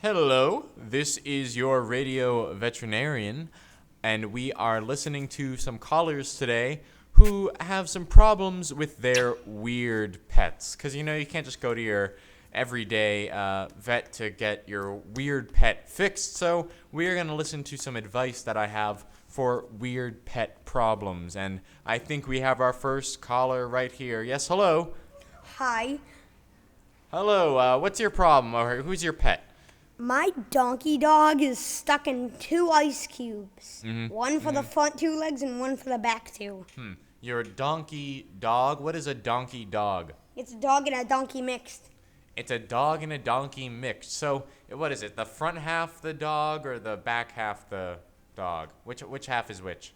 Hello, this is your radio veterinarian, and we are listening to some callers today who have some problems with their weird pets. Because, you can't just go to your everyday vet to get your weird pet fixed. So we are going to listen to some advice that I have for weird pet problems. And I think we have our first caller right here. Yes, hello. Hi. Hello, what's your problem? Or who's your pet? My donkey dog is stuck in 2 ice cubes. One for the front 2 legs and one for the back 2. Your donkey dog? What is a donkey dog? It's a dog and a donkey mixed. It's a dog and a donkey mixed. So, what is it? The front half the dog or the back half the dog? Which half is which?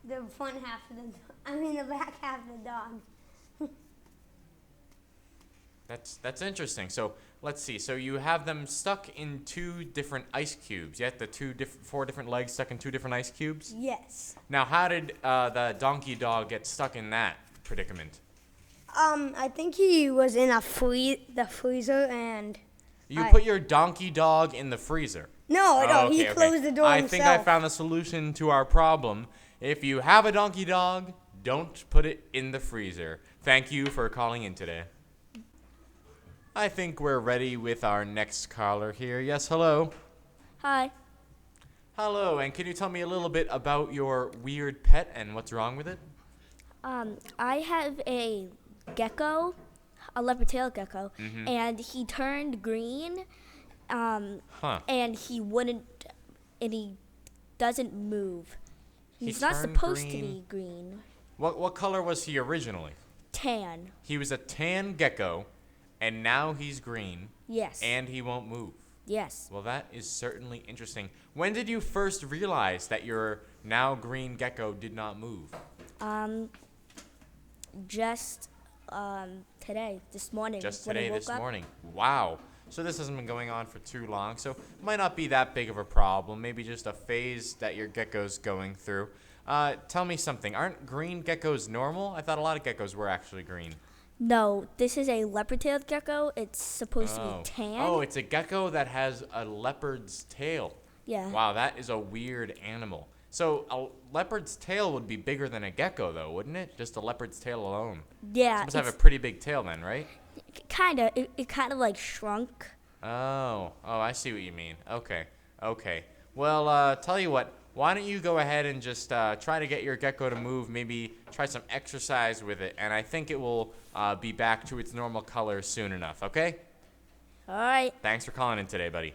The front half of the back half of the dog. That's interesting. So, let's see. So, you have them stuck in 2 different ice cubes. Yet the 4 different legs stuck in 2 different ice cubes? Yes. Now, how did the donkey dog get stuck in that predicament? I think he was in the freezer and... You put your donkey dog in the freezer? No, he closed the door himself. I think I found the solution to our problem. If you have a donkey dog, don't put it in the freezer. Thank you for calling in today. I think we're ready with our next caller here. Yes, hello. Hi. Hello, and can you tell me a little bit about your weird pet and what's wrong with it? I have a gecko, a leopard-tailed gecko, and he turned green, and he doesn't move. He's not supposed to be green. What color was he originally? Tan. He was a tan gecko, and now he's green. Yes. And he won't move. Yes. Well, that is certainly interesting. When did you first realize that your now green gecko did not move? Just today, this morning. Just today, this morning. Wow. So this hasn't been going on for too long, so it might not be that big of a problem. Maybe just a phase that your gecko's going through. Tell me something. Aren't green geckos normal? I thought a lot of geckos were actually green. No, this is a leopard-tailed gecko. It's supposed to be tan. Oh, it's a gecko that has a leopard's tail. Yeah. Wow, that is a weird animal. So a leopard's tail would be bigger than a gecko, though, wouldn't it? Just a leopard's tail alone. Yeah. It's supposed to have a pretty big tail then, right? Kind of. It kind of like shrunk. Oh, I see what you mean. Okay. Well, tell you what. Why don't you go ahead and just try to get your gecko to move, maybe try some exercise with it, and I think it will be back to its normal color soon enough, okay? All right. Thanks for calling in today, buddy.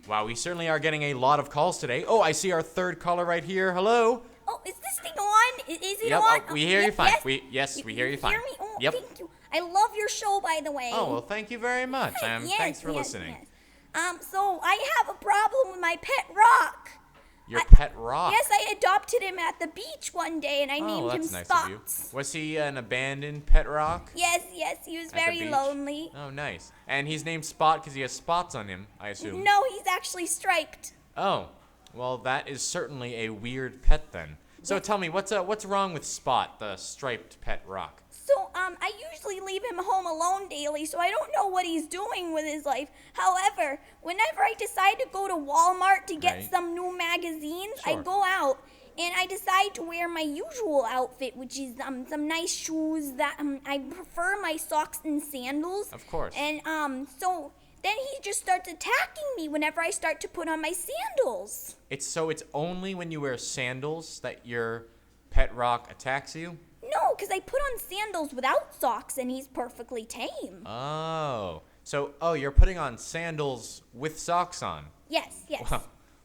Wow, we certainly are getting a lot of calls today. Oh, I see our third caller right here. Hello? Oh, is this thing on? Is it yep, on? We hear you fine. Yes, We hear you fine. Hear me? Oh, yep. Thank you. I love your show, by the way. Oh, well, thank you very much. Thanks for listening. Yes. So I have a problem with my pet Rock. Your pet Rock? Yes, I adopted him at the beach one day, and I named him nice Spots. of you. Was he an abandoned pet Rock? Yes, he was very lonely. Oh, nice. And he's named Spot because he has spots on him, I assume. No, he's actually striped. Oh, well, that is certainly a weird pet then. So tell me, what's wrong with Spot, the striped pet Rock? So, I usually leave him home alone daily, so I don't know what he's doing with his life. However, whenever I decide to go to Walmart to get some new magazines, I go out and I decide to wear my usual outfit, which is some nice shoes that I prefer my socks and sandals. Of course. And so then he just starts attacking me whenever I start to put on my sandals. It's only when you wear sandals that your pet Rock attacks you? No, because I put on sandals without socks and he's perfectly tame. Oh. So, you're putting on sandals with socks on? Yes.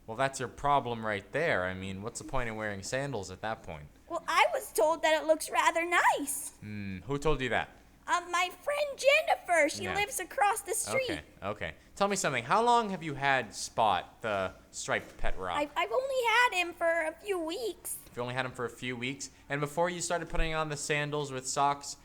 Well, that's your problem right there. I mean, what's the point in wearing sandals at that point? Well, I was told that it looks rather nice. Who told you that? My friend Jennifer. She lives across the street. Okay. Tell me something. How long have you had Spot, the striped pet Rock? I've only had him for a few weeks. You only had him for a few weeks? And before you started putting on the sandals with socks,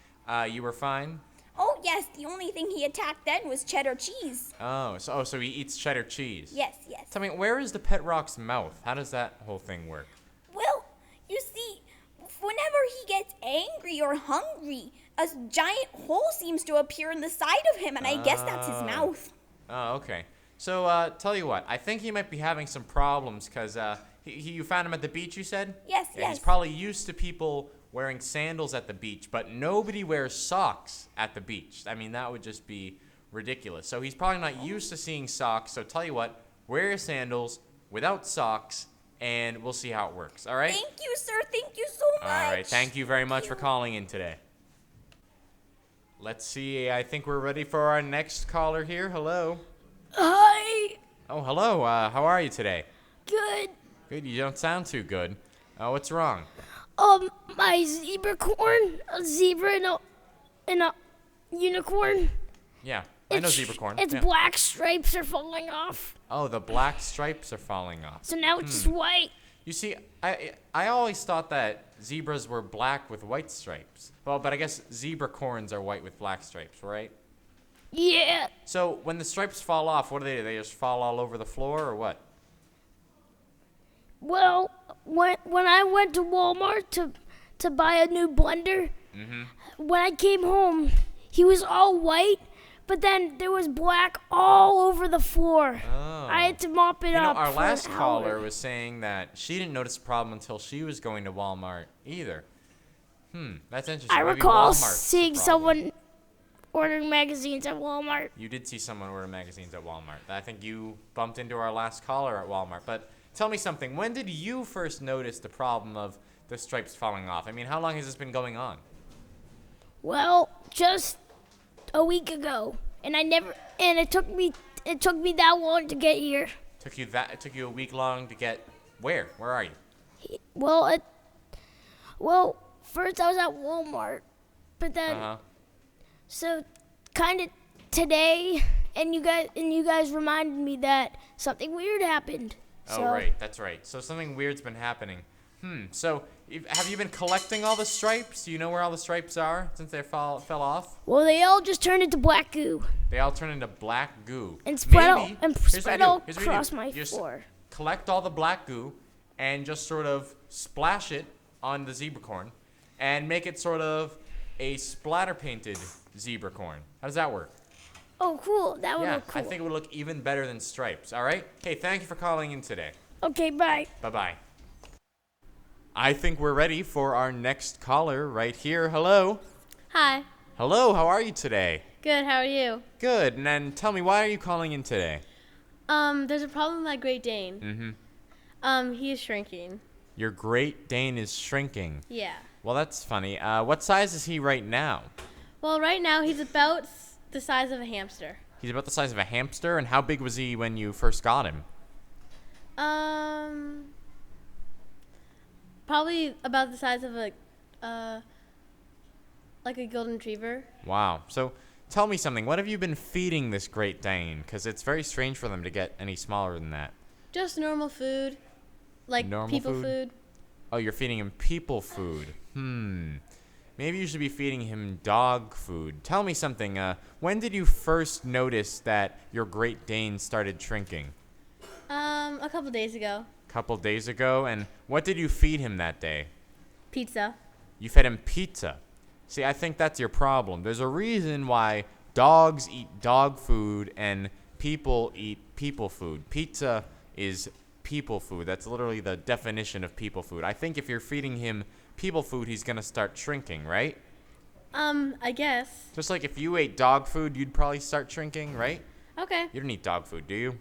you were fine? Oh, yes. The only thing he attacked then was cheddar cheese. Oh, so he eats cheddar cheese. Yes. Tell me, where is the pet Rock's mouth? How does that whole thing work? Well, you see, whenever he gets angry or hungry, a giant hole seems to appear in the side of him, and I guess that's his mouth. Oh, okay. So, tell you what, I think he might be having some problems because you found him at the beach, you said? Yes, Yeah, he's yes. probably used to people wearing sandals at the beach, but nobody wears socks at the beach. I mean, that would just be ridiculous. So he's probably not used to seeing socks. So tell you what, wear your sandals without socks, and we'll see how it works. All right? Thank you, sir. Thank you so much. All right. Thank you very much for calling in today. Let's see. I think we're ready for our next caller here. Hello. Hi. Oh, hello. How are you today? Good. Good. You don't sound too good. What's wrong? My zebra corn, a zebra and a unicorn. Yeah, I know zebra corn. Its Yeah. black stripes are falling off. Oh, the black stripes are falling off. So now it's just white. You see, I always thought that zebras were black with white stripes. Well, but I guess zebra corns are white with black stripes, right? Yeah. So when the stripes fall off, what do? They just fall all over the floor or what? Well, when I went to Walmart to buy a new blender, when I came home, he was all white, but then there was black all over the floor. Oh. I had to mop it You know, up. our for last an caller hour. was saying that she didn't notice a problem until she was going to Walmart either. That's interesting. I Maybe recall Walmart's the seeing problem. someone ordering magazines at Walmart. You did see someone order magazines at Walmart. I think you bumped into our last caller at Walmart. But tell me something. When did you first notice the problem of the stripes falling off? I mean, how long has this been going on? Well, just a week ago, and it took me that long to get here. It took you a week long to get where? Where are you? Well, first I was at Walmart, but then so kind of today, and you guys reminded me that something weird happened. Oh, right. That's right. So something weird's been happening. So have you been collecting all the stripes? Do you know where all the stripes are since they fell off? Well, they all just turned into black goo They all turn into black goo. and spread Maybe- out here's what you do. all Here's what you do. across my You just floor. collect all the black goo and just sort of splash it on the zebra corn and make it sort of a splatter painted zebra corn. How does that work? Oh, cool! That would Yeah, look cool. I think it would look even better than stripes. All right? Hey, thank you for calling in today. Okay, bye. Bye-bye. I think we're ready for our next caller right here. Hello. Hi. Hello, how are you today? Good. How are you? Good. And then tell me, why are you calling in today? There's a problem with my Great Dane. He is shrinking. Your Great Dane is shrinking. Yeah. Well, that's funny. What size is he right now? Well, right now he's about the size of a hamster. He's about the size of a hamster. And how big was he when you first got him? Probably about the size of like a golden retriever. Wow. So tell me something. What have you been feeding this Great Dane? Because it's very strange for them to get any smaller than that. Just normal food, like Normal people food? food. Oh, you're feeding him people food. Maybe you should be feeding him dog food. Tell me something. When did you first notice that your Great Dane started shrinking? A couple days ago. Couple days ago. And what did you feed him that day? Pizza. You fed him pizza. See, I think that's your problem. There's a reason why dogs eat dog food and people eat people food. Pizza is people food. That's literally the definition of people food. I think if you're feeding him people food, he's going to start shrinking, right? I guess. Just like if you ate dog food, you'd probably start shrinking, right? Okay. You don't eat dog food, do you?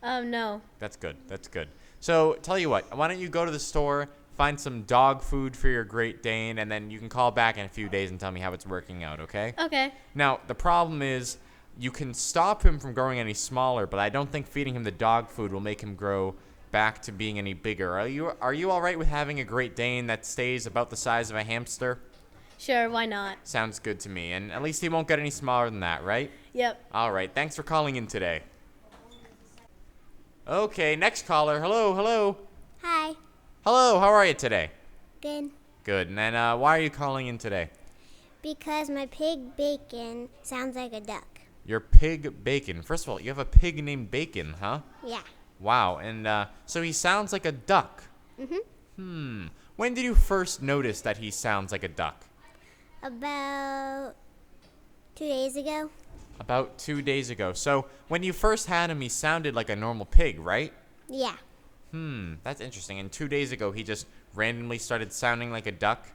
No. That's good. That's good. So, tell you what. Why don't you go to the store, find some dog food for your Great Dane, and then you can call back in a few days and tell me how it's working out, okay? Okay. Now, the problem is you can stop him from growing any smaller, but I don't think feeding him the dog food will make him grow back to being any bigger. Are you all right with having a Great Dane that stays about the size of a hamster? Sure. Why not? Sounds good to me. And at least he won't get any smaller than that, right? Yep. All right. Thanks for calling in today. Okay, next caller. Hello. Hi. Hello, how are you today? Good. Good. And then why are you calling in today? Because my pig Bacon sounds like a duck. Your pig Bacon. First of all, you have a pig named Bacon, huh? Yeah. Wow. And so he sounds like a duck. When did you first notice that he sounds like a duck? About 2 days ago. About 2 days ago. So when you first had him, he sounded like a normal pig, right? Yeah. That's interesting. And 2 days ago, he just randomly started sounding like a duck?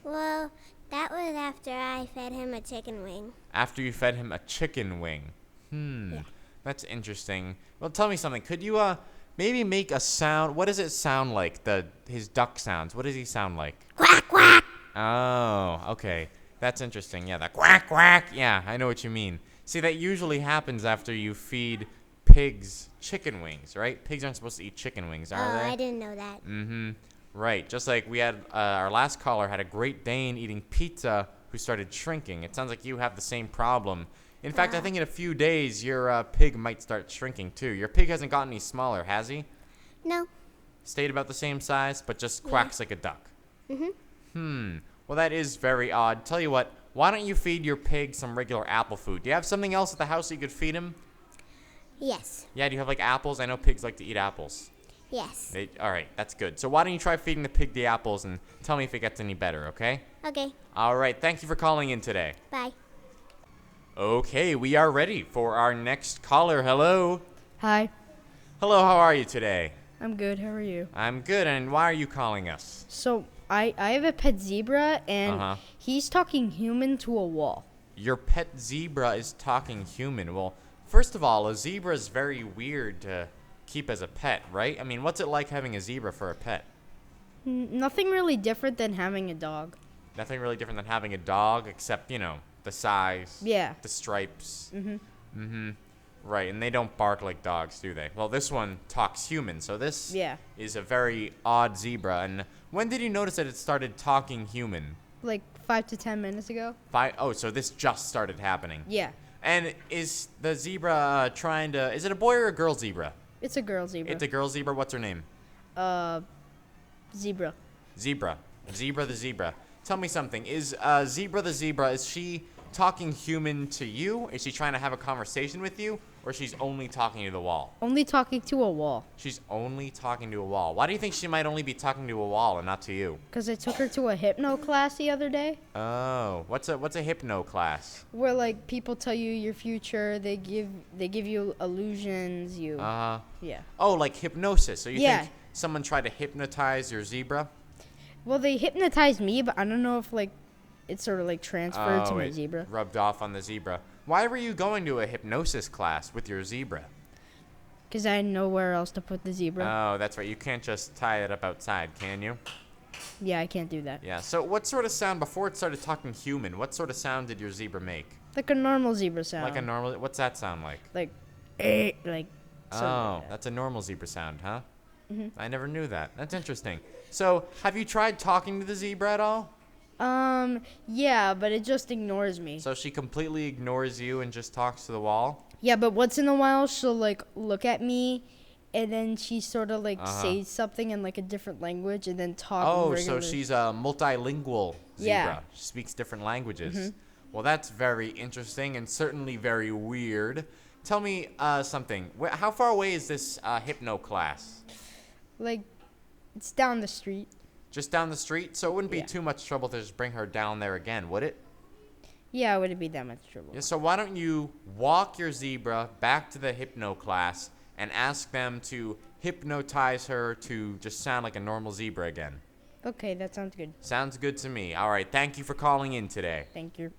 Well, that was after I fed him a chicken wing. After you fed him a chicken wing. Yeah. That's interesting. Well, tell me something. Could you maybe make a sound? What does it sound like? His duck sounds. What does he sound like? Quack, quack. Oh, okay. That's interesting. Yeah, the quack quack. Yeah, I know what you mean. See, that usually happens after you feed pigs chicken wings, right? Pigs aren't supposed to eat chicken wings, are they? I didn't know that. Right. Just like we had our last caller had a Great Dane eating pizza who started shrinking. It sounds like you have the same problem. In fact, I think in a few days your pig might start shrinking too. Your pig hasn't gotten any smaller, has he? No. Stayed about the same size, but just quacks like a duck. Well, that is very odd. Tell you what, why don't you feed your pig some regular apple food? Do you have something else at the house that you could feed him? Yes. Yeah, do you have like apples? I know pigs like to eat apples. Yes. All right, that's good. So why don't you try feeding the pig the apples and tell me if it gets any better, okay? Okay. All right, thank you for calling in today. Bye. Okay, we are ready for our next caller. Hello. Hi, Hello, how are you today? I'm good. How are you? I'm good, and why are you calling us? So, I have a pet zebra, and he's talking human to a wall. Your pet zebra is talking human. Well, first of all, a zebra is very weird to keep as a pet, right? I mean, what's it like having a zebra for a pet? Nothing really different than having a dog. Nothing really different than having a dog, except, the size. Yeah. The stripes. Right, and they don't bark like dogs, do they? Well, this one talks human, so this is a very odd zebra. And when did you notice that it started talking human? Like 5 to 10 minutes ago. Oh, so this just started happening. Yeah. And is the zebra is it a boy or a girl zebra? It's a girl zebra. It's a girl zebra. What's her name? Zebra. Zebra. Zebra the zebra. Tell me something. Is Zebra the zebra, is she talking human to you? Is she trying to have a conversation with you? Or she's only talking to the wall? Only talking to a wall. She's only talking to a wall. Why do you think she might only be talking to a wall and not to you? Because I took her to a hypno class the other day. Oh, what's a hypno class? Where like people tell you your future, they give you illusions, yeah. Oh, like hypnosis. So you Yeah. think someone tried to hypnotize your zebra? Well, they hypnotized me, but I don't know if like it's sort of like transferred to my it zebra. rubbed off on the zebra. Why were you going to a hypnosis class with your zebra? Because I had nowhere else to put the zebra. Oh, that's right. You can't just tie it up outside, can you? Yeah, I can't do that. Yeah. So what sort of sound, before it started talking human, what sort of sound did your zebra make? Like a normal zebra sound. Like a normal, what's that sound like? Like something Oh, like that. that's a normal zebra sound, huh? I never knew that. That's interesting. So have you tried talking to the zebra at all? Yeah, but it just ignores me. So she completely ignores you and just talks to the wall? Yeah, but once in a while she'll like look at me, and then she sort of like says something in like a different language, and then talk. Oh, regular. so she's a multilingual zebra. Yeah. She speaks different languages. Well, that's very interesting and certainly very weird. Tell me something. How far away is this hypno class? Like, it's down the street. Just down the street? So it wouldn't be Yeah. too much trouble to just bring her down there again, would it? Yeah, it wouldn't be that much trouble. Yeah, so why don't you walk your zebra back to the hypno class and ask them to hypnotize her to just sound like a normal zebra again? Okay, that sounds good. Sounds good to me. All right, thank you for calling in today. Thank you.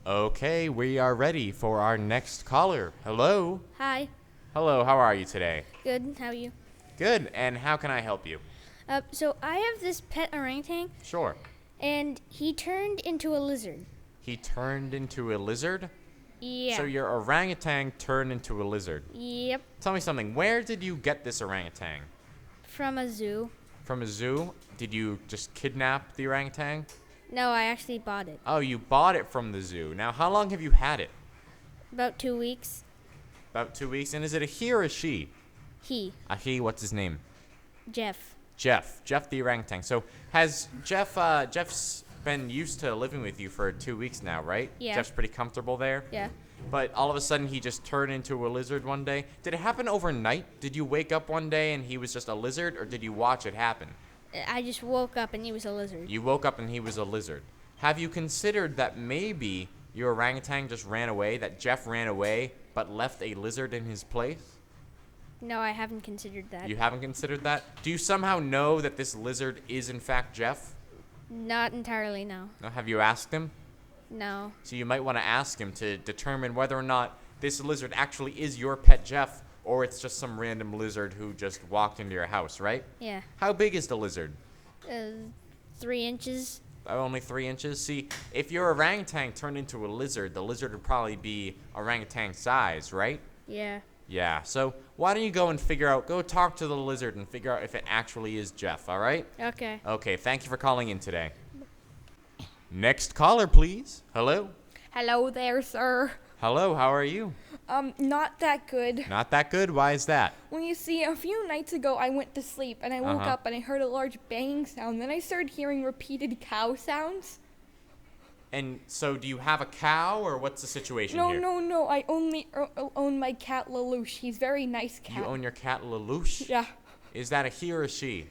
Okay, we are ready for our next caller. Hello. Hi. Hello, how are you today? Good. How are you? Good, and how can I help you? So I have this pet orangutan, Sure. and he turned into a lizard. He turned into a lizard? Yeah. So your orangutan turned into a lizard. Yep. Tell me something, where did you get this orangutan? From a zoo. From a zoo? Did you just kidnap the orangutan? No, I actually bought it. Oh, you bought it from the zoo. Now, how long have you had it? About 2 weeks. About 2 weeks. And is it a he or a she? He. A he, what's his name? Jeff. Jeff the orangutan. So has Jeff's been used to living with you for 2 weeks now, right? Yeah. Jeff's pretty comfortable there? Yeah. But all of a sudden he just turned into a lizard one day. Did it happen overnight? Did you wake up one day and he was just a lizard, or did you watch it happen? I just woke up and he was a lizard. You woke up and he was a lizard. Have you considered that maybe your orangutan just ran away, that Jeff ran away but left a lizard in his place? No, I haven't considered that. You haven't considered that? Do you somehow know that this lizard is in fact Jeff? Not entirely, no. No, have you asked him? No. So you might want to ask him to determine whether or not this lizard actually is your pet Jeff, or it's just some random lizard who just walked into your house, right? Yeah. How big is the lizard? 3 inches. Only 3 inches? See, if your orangutan turned into a lizard, the lizard would probably be orangutan size, right? Yeah. Yeah, so why don't you go talk to the lizard and figure out if it actually is Jeff, all right? Okay. Okay, thank you for calling in today. Next caller, please. Hello? Hello there, sir. Hello, how are you? Not that good. Not that good? Why is that? Well, you see, a few nights ago, I went to sleep, and I woke up, and I heard a large banging sound. Then I started hearing repeated cow sounds. And so do you have a cow, or what's the situation here? No. I only own my cat, Lelouch. He's a very nice cat. You own your cat, Lelouch? Yeah. Is that a he or a she?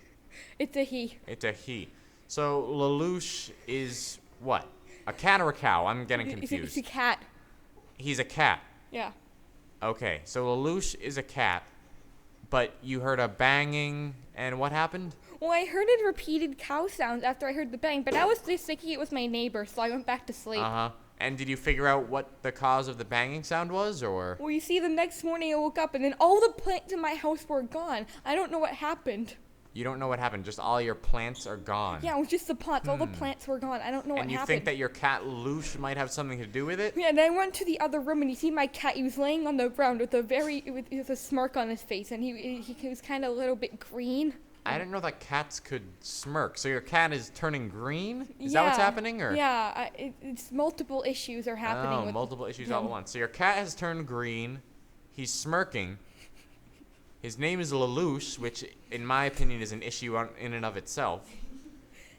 It's a he. It's a he. So Lelouch is what? A cat or a cow? I'm getting confused. It's a cat. He's a cat. Yeah. Okay, so Lelouch is a cat, but you heard a banging, and what happened? Well, I heard it repeated cow sounds after I heard the bang, but I was just thinking it was my neighbor, so I went back to sleep. Uh-huh. And did you figure out what the cause of the banging sound was, or? Well, you see, the next morning I woke up, and then all the plants in my house were gone. I don't know what happened. You don't know what happened, just all your plants are gone. Yeah, it was just the pots. All the plants were gone. I don't know what And you happened. think that your cat Lelouch might have something to do with it? Yeah, and I went to the other room, and you see my cat. He was laying on the ground with a smirk on his face, and he was kind of a little bit green. I didn't know that cats could smirk. So your cat is turning green? Is that what's happening, or? Yeah, it's multiple issues are happening. Oh, multiple issues all at once. So your cat has turned green. He's smirking. His name is Lelouch, which, in my opinion, is an issue in and of itself.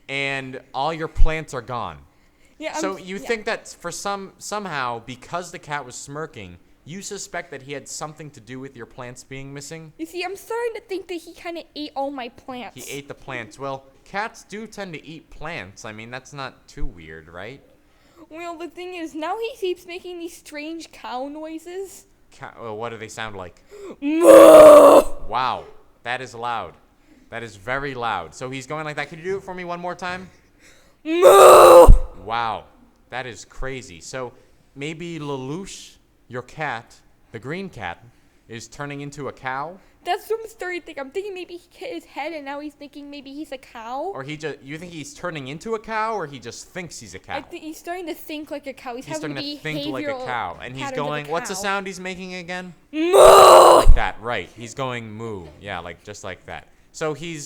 And all your plants are gone. Yeah. So you think that for somehow, because the cat was smirking, you suspect that he had something to do with your plants being missing? You see, I'm starting to think that he kind of ate all my plants. He ate the plants. Well, cats do tend to eat plants. I mean, that's not too weird, right? Well, the thing is, now he keeps making these strange cow noises. What do they sound like? Moo! Wow, that is loud. That is very loud. So he's going like that. Could you do it for me one more time? Moo! Wow, that is crazy. So maybe Lelouch, your cat, the green cat, is turning into a cow? That's what I'm starting to think. I'm thinking maybe he hit his head and now he's thinking maybe he's a cow. Or you think he's turning into a cow, or he just thinks he's a cow? I think he's starting to think like a cow. He's having starting to think like a cow. And he's patterns of a going, what's the cow. sound he's making again? Moo! Like that, right. He's going moo. Yeah, just like that. So he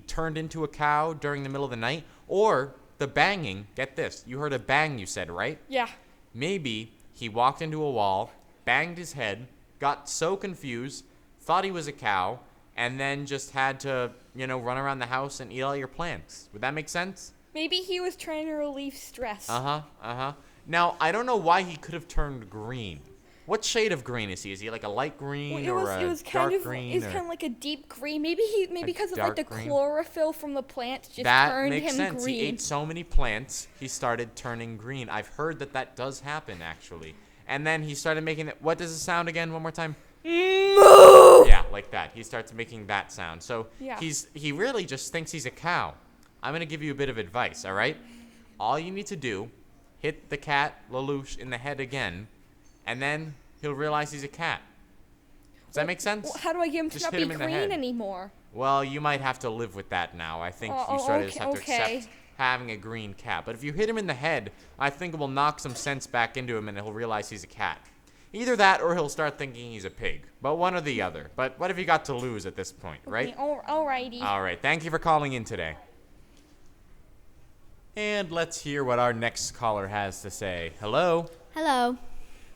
turned into a cow during the middle of the night, or the banging, get this, you heard a bang, you said, right? Yeah. Maybe he walked into a wall, banged his head, got so confused, thought he was a cow, and then just had to, run around the house and eat all your plants. Would that make sense? Maybe he was trying to relieve stress. Uh-huh. Now, I don't know why he could have turned green. What shade of green is he? Is he like a light green or a dark green? It was kind of like a deep green. Maybe because of like the green? chlorophyll from the plants just That turned makes him sense. green. He ate so many plants, he started turning green. I've heard that does happen, actually. And then he started making it. What does it sound again? One more time. Moo! Yeah, like that. He starts making that sound. So Yeah. he really just thinks he's a cow. I'm going to give you a bit of advice, all right? All you need to do, hit the cat, Lelouch, in the head again, and then he'll realize he's a cat. Does that make sense? Well, how do I get him Just to not hit be him in the green head. anymore? Well, you might have to live with that now. I think you sort of just have to accept having a green cat. But if you hit him in the head, I think it will knock some sense back into him and he'll realize he's a cat. Either that or he'll start thinking he's a pig. But one or the other. But what have you got to lose at this point, right? Okay, alrighty. All right. Thank you for calling in today. And let's hear what our next caller has to say. Hello? Hello.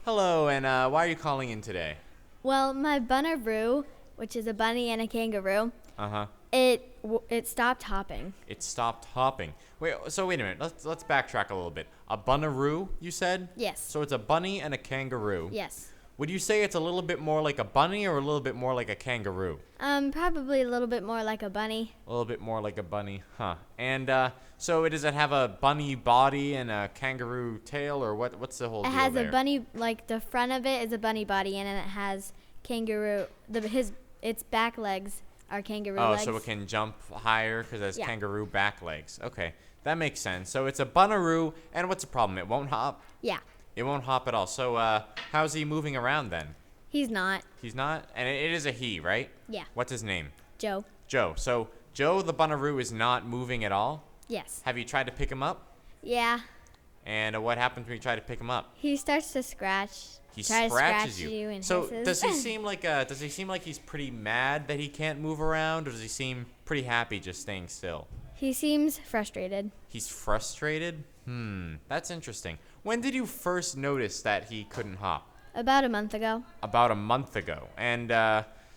Hello, and why are you calling in today? Well, my Bonnaroo, which is a bunny and a kangaroo, Uh-huh. it stopped hopping. It stopped hopping. Wait a minute. Let's backtrack a little bit. A Bonnaroo, you said? Yes. So it's a bunny and a kangaroo. Yes. Would you say it's a little bit more like a bunny or a little bit more like a kangaroo? Probably a little bit more like a bunny. A little bit more like a bunny, huh? And so does it have a bunny body and a kangaroo tail, or what's the whole It deal has there? a bunny, like the front of it is a bunny body, and then it has kangaroo. Its back legs are kangaroo legs. So it can jump higher because it has Yeah. kangaroo back legs. Okay, that makes sense. So it's a Bonnaroo, and what's the problem? It won't hop? Yeah, It won't hop at all. So how's he moving around then? he's not. He's not? And it is a he, right? Yeah, What's his name? Joe. Joe. So Joe the Bonnaroo is not moving at all? Yes. Have you tried to pick him up? Yeah, And what happens when you try to pick him up? he starts to scratch. He Try to scratches scratch you and So hisses. does he seem like he's pretty mad that he can't move around, or does he seem pretty happy just staying still? He seems frustrated. He's frustrated? That's interesting. When did you first notice that he couldn't hop? About a month ago. About a month ago. And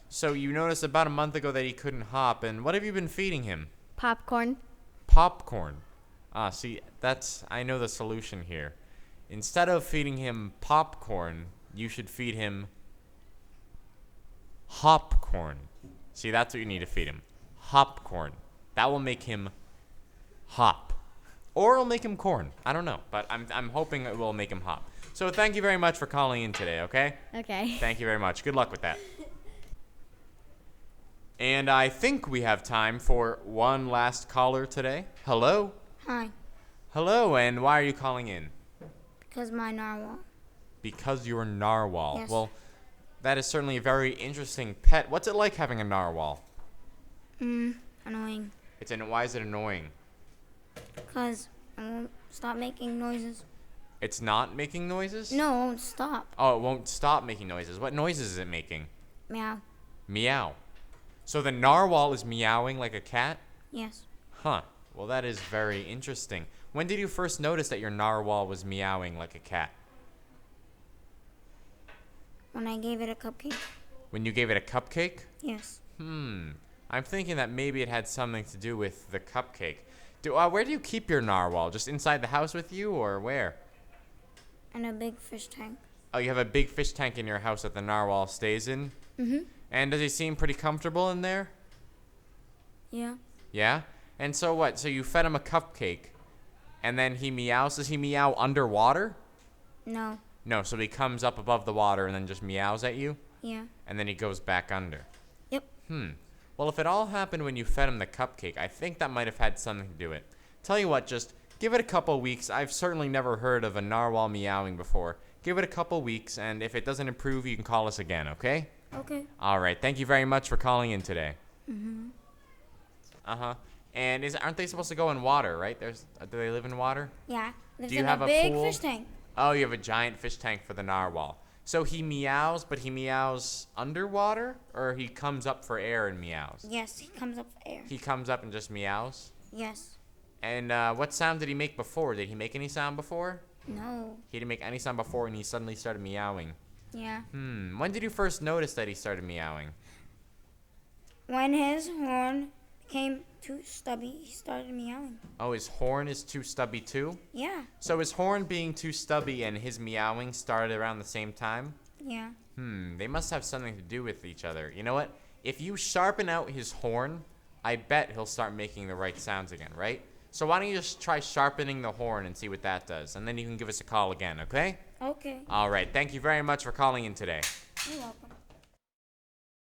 so you noticed about a month ago that he couldn't hop, and what have you been feeding him? Popcorn. Popcorn. See, I know the solution here. Instead of feeding him popcorn, you should feed him hopcorn. See, that's what you need to feed him. Hopcorn. That will make him hop. Or it'll make him corn. I don't know, but I'm hoping it will make him hop. So thank you very much for calling in today, okay? Okay. Thank you very much. Good luck with that. And I think we have time for one last caller today. Hello? Hi. Hello, and why are you calling in? Because my narwhal. Because you're a narwhal. Yes. Well, that is certainly a very interesting pet. What's it like having a narwhal? Annoying. Why is it annoying? Because I won't stop making noises. It's not making noises? No, it won't stop. Oh, it won't stop making noises. What noises is it making? Meow. Meow. So the narwhal is meowing like a cat? Yes. Huh. Well, that is very interesting. When did you first notice that your narwhal was meowing like a cat? When I gave it a cupcake. When you gave it a cupcake? Yes. I'm thinking that maybe it had something to do with the cupcake. Where do you keep your narwhal? Just inside the house with you, or where? And a big fish tank. Oh, you have a big fish tank in your house that the narwhal stays in? And does he seem pretty comfortable in there? Yeah. Yeah? And so what? So you fed him a cupcake, and then he meows. Does he meow underwater? No. No, so he comes up above the water and then just meows at you? Yeah. And then he goes back under. Yep. Well, if it all happened when you fed him the cupcake, I think that might have had something to do with it. Tell you what, just give it a couple weeks. I've certainly never heard of a narwhal meowing before. Give it a couple weeks, and if it doesn't improve, you can call us again, okay? Okay. All right. Thank you very much for calling in today. And aren't they supposed to go in water, right? Do they live in water? Yeah. Lives Do you in have a a big pool? fish tank. Oh, you have a giant fish tank for the narwhal. So he meows, but he meows underwater? Or he comes up for air and meows? Yes, he comes up for air. He comes up and just meows? Yes. And what sound did he make before? Did he make any sound before? No. He didn't make any sound before and he suddenly started meowing. Yeah. When did you first notice that he started meowing? When his horn became too stubby, he started meowing. Oh, his horn is too stubby too? Yeah. So his horn being too stubby and his meowing started around the same time? Yeah. They must have something to do with each other. You know what? If you sharpen out his horn, I bet he'll start making the right sounds again, right? So why don't you just try sharpening the horn and see what that does? And then you can give us a call again, okay? Okay. All right. Thank you very much for calling in today. You're welcome.